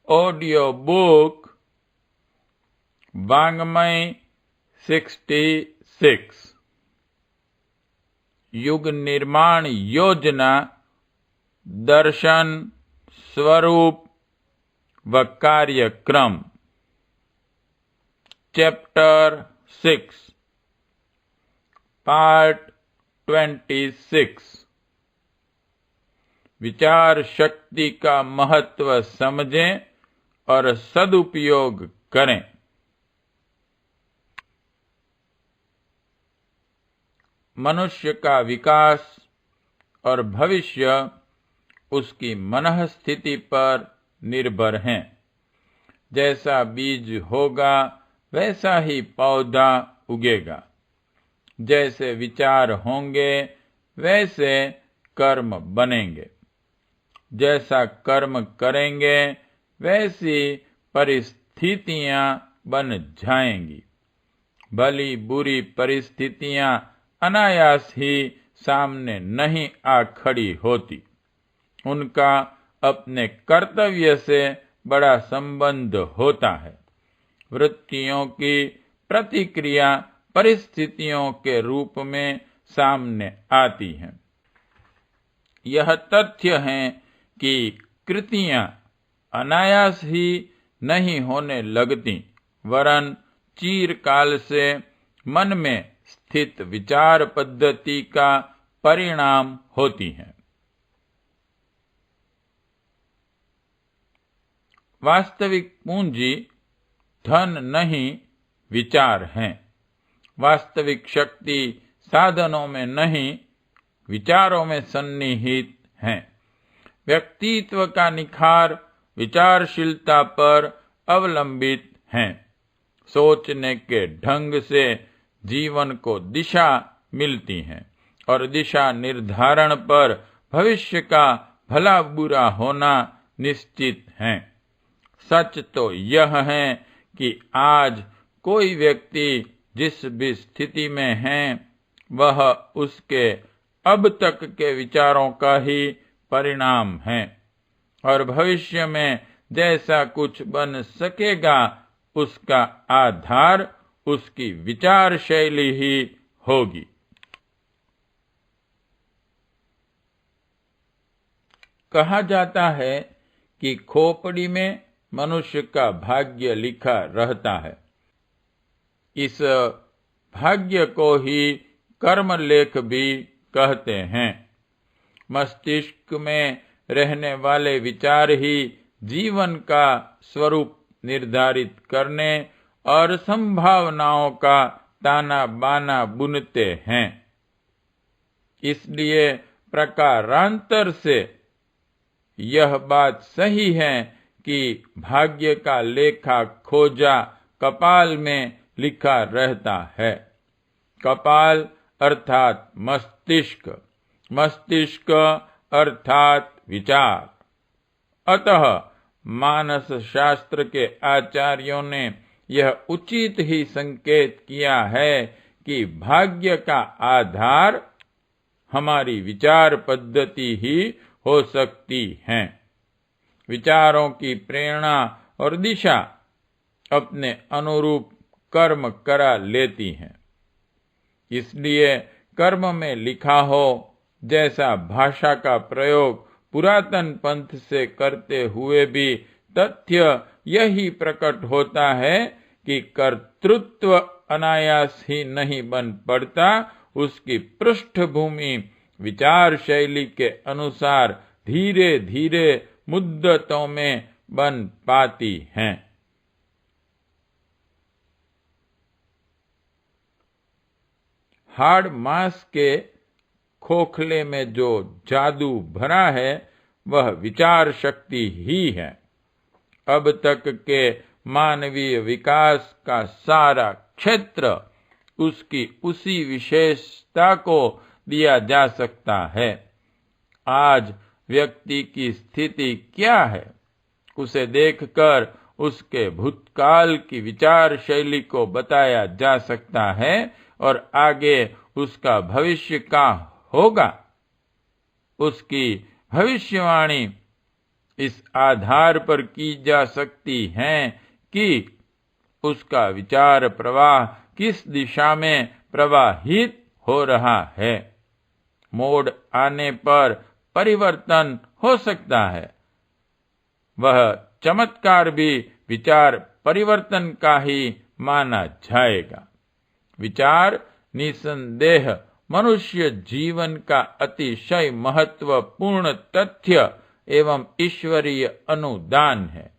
Audio book वाङ्मय 66 युग निर्माण योजना दर्शन स्वरूप व कार्यक्रम चैप्टर 6 पार्ट 26 विचार शक्ति का महत्व समझें और सदुपयोग करें। मनुष्य का विकास और भविष्य उसकी मनःस्थिति पर निर्भर हैं। जैसा बीज होगा वैसा ही पौधा उगेगा। जैसे विचार होंगे वैसे कर्म बनेंगे। जैसा कर्म करेंगे वैसी परिस्थितियां बन जाएंगी। भली बुरी परिस्थितियां अनायास ही सामने नहीं आ खड़ी होती। उनका अपने कर्तव्य से बड़ा संबंध होता है। वृत्तियों की प्रतिक्रिया परिस्थितियों के रूप में सामने आती हैं। यह तथ्य है कि कृतियां अनायास ही नहीं होने लगती, वरन चिरकाल से मन में स्थित विचार पद्धति का परिणाम होती हैं। वास्तविक पूंजी धन नहीं विचार हैं। वास्तविक शक्ति साधनों में नहीं विचारों में सन्निहित हैं। व्यक्तित्व का निखार विचारशीलता पर अवलंबित हैं। सोचने के ढंग से जीवन को दिशा मिलती है और दिशा निर्धारण पर भविष्य का भला बुरा होना निश्चित है। सच तो यह है कि आज कोई व्यक्ति जिस भी स्थिति में है वह उसके अब तक के विचारों का ही परिणाम है और भविष्य में जैसा कुछ बन सकेगा उसका आधार उसकी विचार शैली ही होगी। कहा जाता है कि खोपड़ी में मनुष्य का भाग्य लिखा रहता है। इस भाग्य को ही कर्म लेख भी कहते हैं। मस्तिष्क में रहने वाले विचार ही जीवन का स्वरूप निर्धारित करने और संभावनाओं का ताना बाना बुनते हैं। इसलिए प्रकारांतर से यह बात सही है कि भाग्य का लेखा खोजा कपाल में लिखा रहता है। कपाल अर्थात मस्तिष्क, मस्तिष्क अर्थात विचार। अतः मानस शास्त्र के आचार्यों ने यह उचित ही संकेत किया है कि भाग्य का आधार हमारी विचार पद्धति ही हो सकती है। विचारों की प्रेरणा और दिशा अपने अनुरूप कर्म करा लेती हैं। इसलिए कर्म में लिखा हो जैसा भाषा का प्रयोग पुरातन पंथ से करते हुए भी तथ्य यही प्रकट होता है कि कर्तृत्व अनायास ही नहीं बन पड़ता, उसकी पृष्ठभूमि विचार शैली के अनुसार धीरे धीरे मुद्दतों में बन पाती हैं। हाड़ मांस के खोखले में जो जादू भरा है वह विचार शक्ति ही है। अब तक के मानवीय विकास का सारा क्षेत्र उसकी उसी विशेषता को दिया जा सकता है। आज व्यक्ति की स्थिति क्या है, उसे देखकर उसके भूतकाल की विचार शैली को बताया जा सकता है और आगे उसका भविष्य का होगा। उसकी भविष्यवाणी इस आधार पर की जा सकती हैं कि उसका विचार प्रवाह किस दिशा में प्रवाहित हो रहा है। मोड़ आने पर परिवर्तन हो सकता है। वह चमत्कार भी विचार परिवर्तन का ही माना जाएगा। विचार निसंदेह मनुष्य जीवन का अतिशय महत्वपूर्ण तथ्य एवं ईश्वरीय अनुदान है।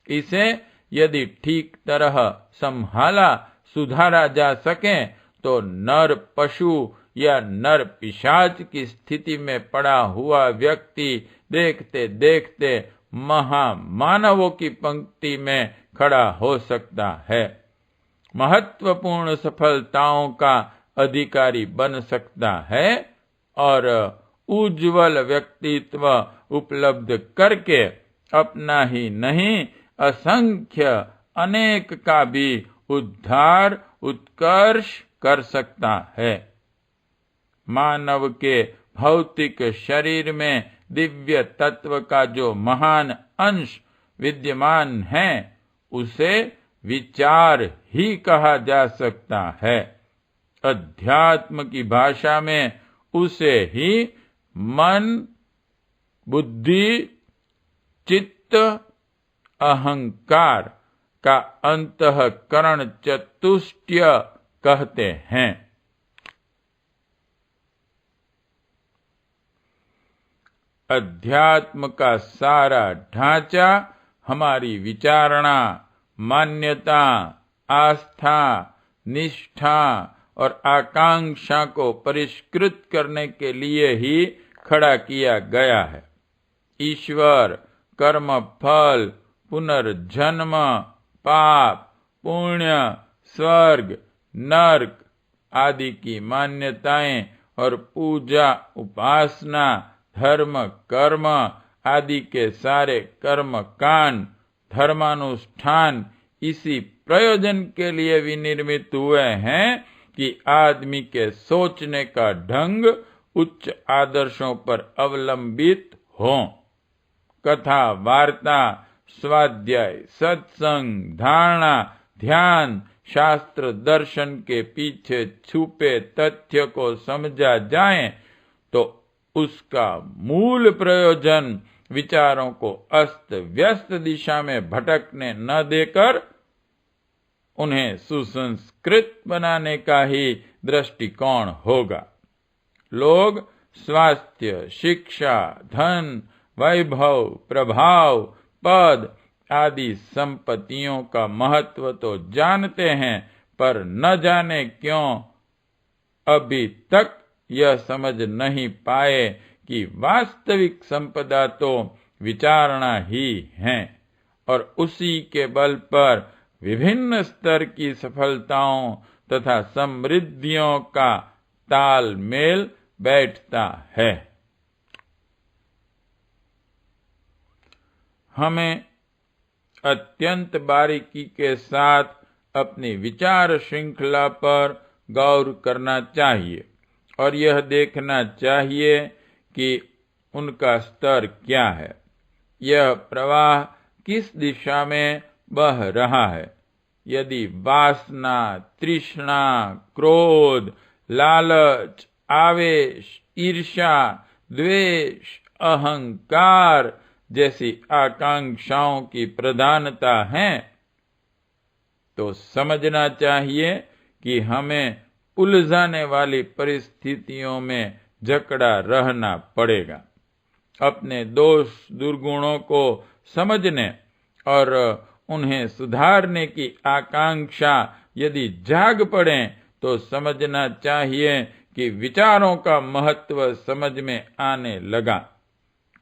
इसे यदि ठीक तरह संभाला सुधारा जा सके तो नर पशु या नर पिशाच की स्थिति में पड़ा हुआ व्यक्ति देखते देखते महामानवों की पंक्ति में खड़ा हो सकता है, महत्वपूर्ण सफलताओं का अधिकारी बन सकता है और उज्ज्वल व्यक्तित्व उपलब्ध करके अपना ही नहीं असंख्य अनेक का भी उद्धार उत्कर्ष कर सकता है। मानव के भौतिक शरीर में दिव्य तत्व का जो महान अंश विद्यमान है उसे विचार ही कहा जा सकता है। अध्यात्म की भाषा में उसे ही मन, बुद्धि, चित्त, अहंकार का अंतःकरण चतुष्टय कहते हैं। अध्यात्म का सारा ढांचा हमारी विचारणा, मान्यता, आस्था, निष्ठा और आकांक्षा को परिष्कृत करने के लिए ही खड़ा किया गया है। ईश्वर, कर्म फल, पुनर्जन्म, पाप, पुण्य, स्वर्ग, नर्क आदि की मान्यताएं और पूजा, उपासना, धर्म, कर्म आदि के सारे कर्म कांड, धर्मानुष्ठान इसी प्रयोजन के लिए विनिर्मित हुए हैं कि आदमी के सोचने का ढंग उच्च आदर्शों पर अवलंबित हो। कथा, वार्ता, स्वाध्याय, सत्संग, धारणा, ध्यान, शास्त्र दर्शन के पीछे छुपे तथ्य को समझा जाए तो उसका मूल प्रयोजन विचारों को अस्त व्यस्त दिशा में भटकने न देकर उन्हें सुसंस्कृत बनाने का ही दृष्टिकोण होगा। लोग स्वास्थ्य, शिक्षा, धन, वैभव, प्रभाव, पद आदि संपत्तियों का महत्व तो जानते हैं, पर न जाने क्यों अभी तक यह समझ नहीं पाए कि वास्तविक संपदा तो विचारणा ही है और उसी के बल पर विभिन्न स्तर की सफलताओं तथा समृद्धियों का तालमेल बैठता है। हमें अत्यंत बारीकी के साथ अपनी विचार श्रृंखला पर गौर करना चाहिए और यह देखना चाहिए कि उनका स्तर क्या है, यह प्रवाह किस दिशा में बह रहा है। यदि वासना, तृष्णा, क्रोध, लालच, आवेश, ईर्ष्या, द्वेष, अहंकार जैसी आकांक्षाओं की प्रधानता है तो समझना चाहिए कि हमें उलझाने वाली परिस्थितियों में जकड़ा रहना पड़ेगा। अपने दोष दुर्गुणों को समझने और उन्हें सुधारने की आकांक्षा यदि जाग पड़े तो समझना चाहिए कि विचारों का महत्व समझ में आने लगा।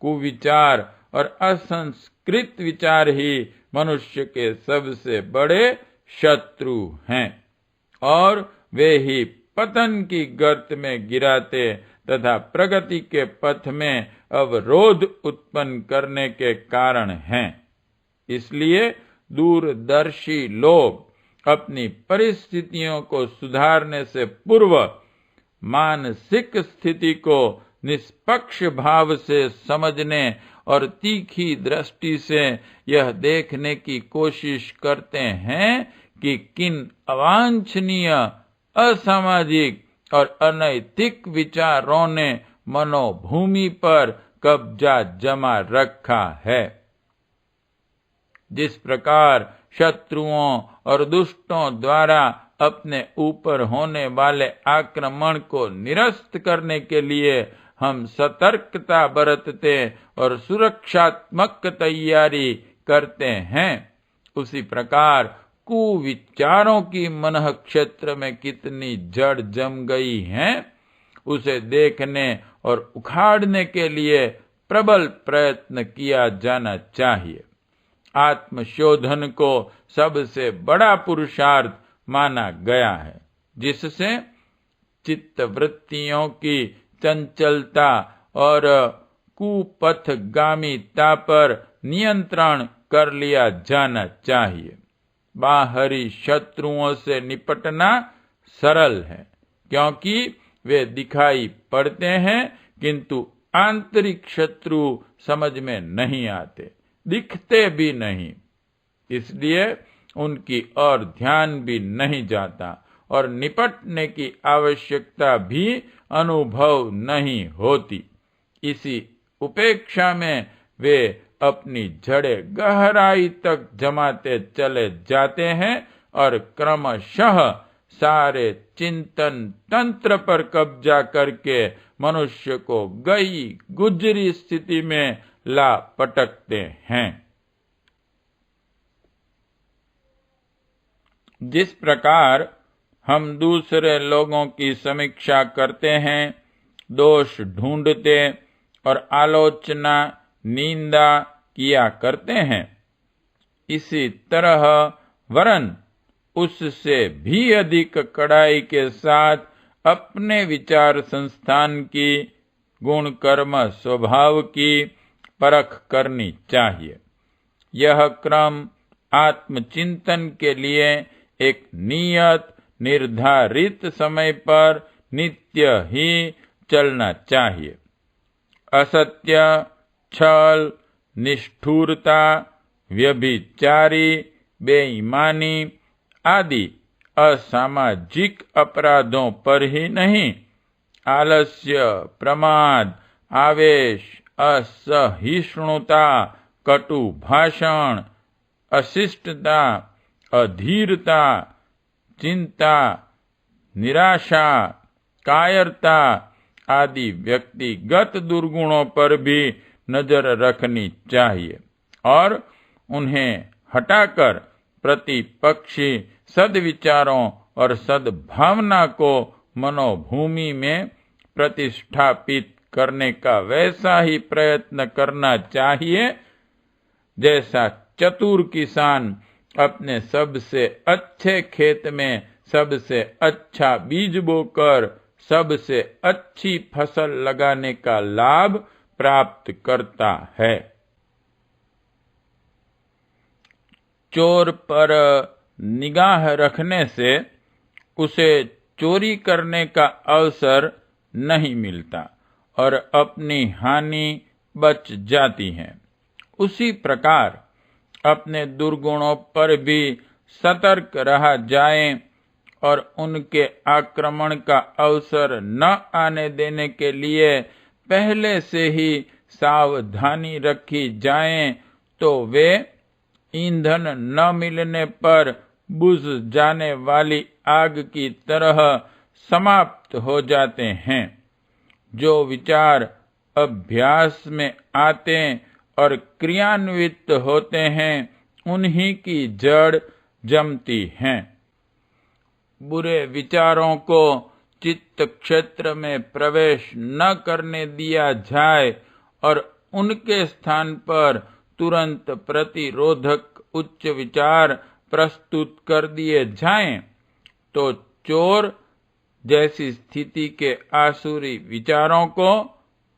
कुविचार और असंस्कृत विचार ही मनुष्य के सबसे बड़े शत्रु हैं और वे ही पतन की गर्त में गिराते तथा प्रगति के पथ में अवरोध उत्पन्न करने के कारण हैं। इसलिए दूरदर्शी लोग अपनी परिस्थितियों को सुधारने से पूर्व मानसिक स्थिति को निष्पक्ष भाव से समझने और तीखी दृष्टि से यह देखने की कोशिश करते हैं कि किन अवांछनीय, असामाजिक और अनैतिक विचारों ने मनोभूमि पर कब्जा जमा रखा है। जिस प्रकार शत्रुओं और दुष्टों द्वारा अपने ऊपर होने वाले आक्रमण को निरस्त करने के लिए हम सतर्कता बरतते और सुरक्षात्मक तैयारी करते हैं, उसी प्रकार कुविचारों की मनः क्षेत्र में कितनी जड़ जम गई है, उसे देखने और उखाड़ने के लिए प्रबल प्रयत्न किया जाना चाहिए। आत्मशोधन को सबसे बड़ा पुरुषार्थ माना गया है, जिससे चित्तवृत्तियों की चंचलता और कुपथगामिता पर नियंत्रण कर लिया जाना चाहिए। बाहरी शत्रुओं से निपटना सरल है, क्योंकि वे दिखाई पड़ते हैं, किंतु आंतरिक शत्रु समझ में नहीं आते, दिखते भी नहीं, इसलिए उनकी ओर ध्यान भी नहीं जाता और निपटने की आवश्यकता भी अनुभव नहीं होती। इसी उपेक्षा में वे अपनी जड़ें गहराई तक जमाते चले जाते हैं और क्रमशः सारे चिंतन तंत्र पर कब्जा करके मनुष्य को गई गुजरी स्थिति में ला पटकते हैं। जिस प्रकार हम दूसरे लोगों की समीक्षा करते हैं, दोष ढूंढते और आलोचना निंदा किया करते हैं, इसी तरह वरन उससे भी अधिक कड़ाई के साथ अपने विचार संस्थान की, गुण कर्म स्वभाव की परख करनी चाहिए। यह क्रम आत्मचिंतन के लिए एक नियत निर्धारित समय पर नित्य ही चलना चाहिए। असत्य, छल, निष्ठुरता, व्यभिचारी, बेईमानी आदि असामाजिक अपराधों पर ही नहीं, आलस्य, प्रमाद, आवेश, असहिष्णुता, कटु भाषण, अशिष्टता, अधीरता, चिंता, निराशा, कायरता आदि व्यक्तिगत दुर्गुणों पर भी नजर रखनी चाहिए और उन्हें हटाकर प्रतिपक्षी सद्विचारों और सद्भावना को मनोभूमि में प्रतिष्ठापित करने का वैसा ही प्रयत्न करना चाहिए जैसा चतुर किसान अपने सबसे अच्छे खेत में सबसे अच्छा बीज बोकर सबसे अच्छी फसल लगाने का लाभ प्राप्त करता है। चोर पर निगाह रखने से उसे चोरी करने का अवसर नहीं मिलता और अपनी हानि बच जाती है। उसी प्रकार अपने दुर्गुणों पर भी सतर्क रहा जाए और उनके आक्रमण का अवसर न आने देने के लिए पहले से ही सावधानी रखी जाए, तो वे ईंधन न मिलने पर बुझ जाने वाली आग की तरह समाप्त हो जाते हैं। जो विचार अभ्यास में आते और क्रियान्वित होते हैं, उन्हीं की जड़ जमती हैं। बुरे विचारों को चित्त क्षेत्र में प्रवेश न करने दिया जाए और उनके स्थान पर तुरंत प्रतिरोधक उच्च विचार प्रस्तुत कर दिए जाएं, तो चोर जैसी स्थिति के आसुरी विचारों को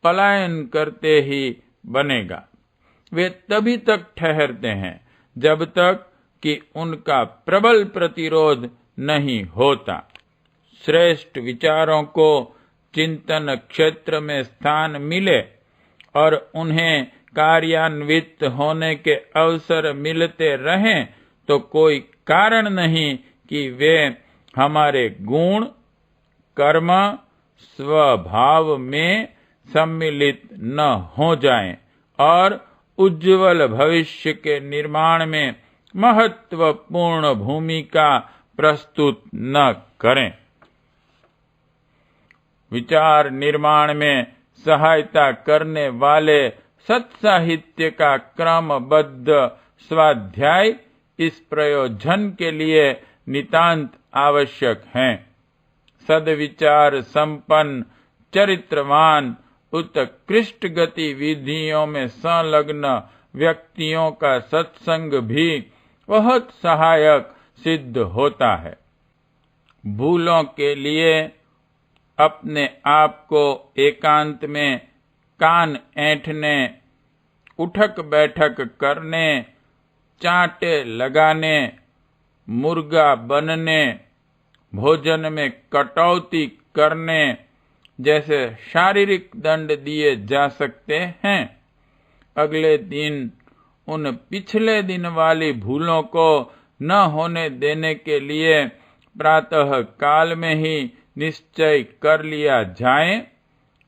पलायन करते ही बनेगा। वे तभी तक ठहरते हैं जब तक कि उनका प्रबल प्रतिरोध नहीं होता। श्रेष्ठ विचारों को चिंतन क्षेत्र में स्थान मिले और उन्हें कार्यान्वित होने के अवसर मिलते रहें तो कोई कारण नहीं कि वे हमारे गुण, कर्म, स्वभाव में सम्मिलित न हो जाएं और उज्जवल भविष्य के निर्माण में महत्वपूर्ण भूमिका प्रस्तुत न करें। विचार निर्माण में सहायता करने वाले सत्साहित्य का क्रमबद्ध स्वाध्याय इस प्रयोजन के लिए नितांत आवश्यक है। सद्विचार संपन्न, चरित्रवान, उत्कृष्ट गतिविधियों में संलग्न व्यक्तियों का सत्संग भी बहुत सहायक सिद्ध होता है। भूलों के लिए अपने आप को एकांत में कान ऐंठने, उठक बैठक करने, चांटे लगाने, मुर्गा बनने, भोजन में कटौती करने जैसे शारीरिक दंड दिए जा सकते हैं। अगले दिन उन पिछले दिन वाली भूलों को न होने देने के लिए प्रातः काल में ही निश्चय कर लिया जाए,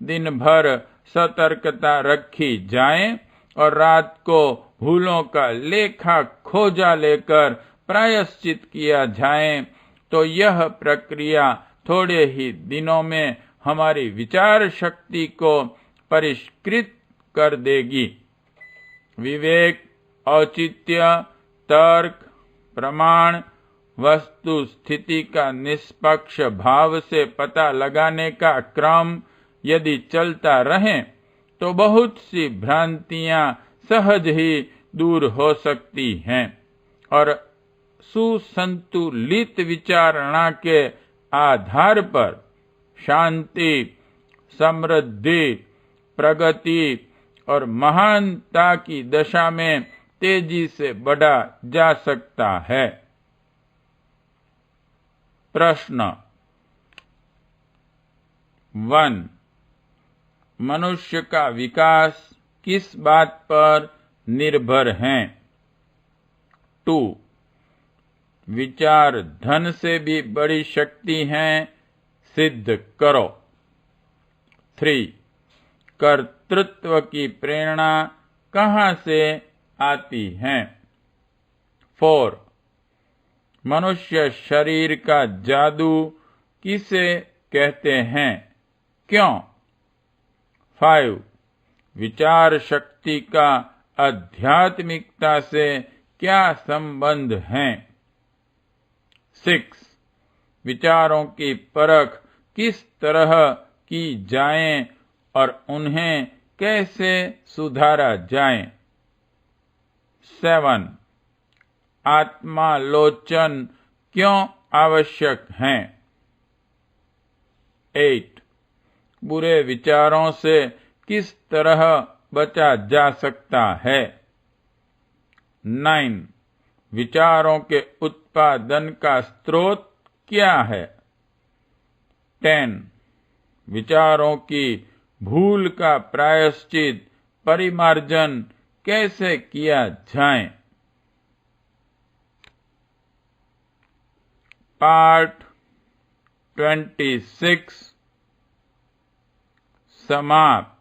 दिन भर सतर्कता रखी जाए और रात को भूलों का लेखा खोजा लेकर प्रायश्चित किया जाए, तो यह प्रक्रिया थोड़े ही दिनों में हमारी विचार शक्ति को परिष्कृत कर देगी। विवेक, औचित्य, तर्क, प्रमाण, वस्तु स्थिति का निष्पक्ष भाव से पता लगाने का क्रम यदि चलता रहे तो बहुत सी भ्रांतियां सहज ही दूर हो सकती हैं और सुसंतुलित विचारणा के आधार पर शांति, समृद्धि, प्रगति और महानता की दशा में तेजी से बढ़ा जा सकता है। प्रश्न 1. मनुष्य का विकास किस बात पर निर्भर है? 2. विचार धन से भी बड़ी शक्ति है, सिद्ध करो। 3. कर्तृत्व की प्रेरणा कहाँ से आती है? 4. मनुष्य शरीर का जादू किसे कहते हैं, क्यों? 5. विचार शक्ति का आध्यात्मिकता से क्या संबंध है? 6. विचारों की परख किस तरह की जाए और उन्हें कैसे सुधारा जाए? 7. आत्मालोचन क्यों आवश्यक है? 8. बुरे विचारों से किस तरह बचा जा सकता है? 9. विचारों के उत्पादन का स्रोत क्या है? 10. विचारों की भूल का प्रायश्चित, परिमार्जन कैसे किया जाए? पार्ट 26 समाप्त।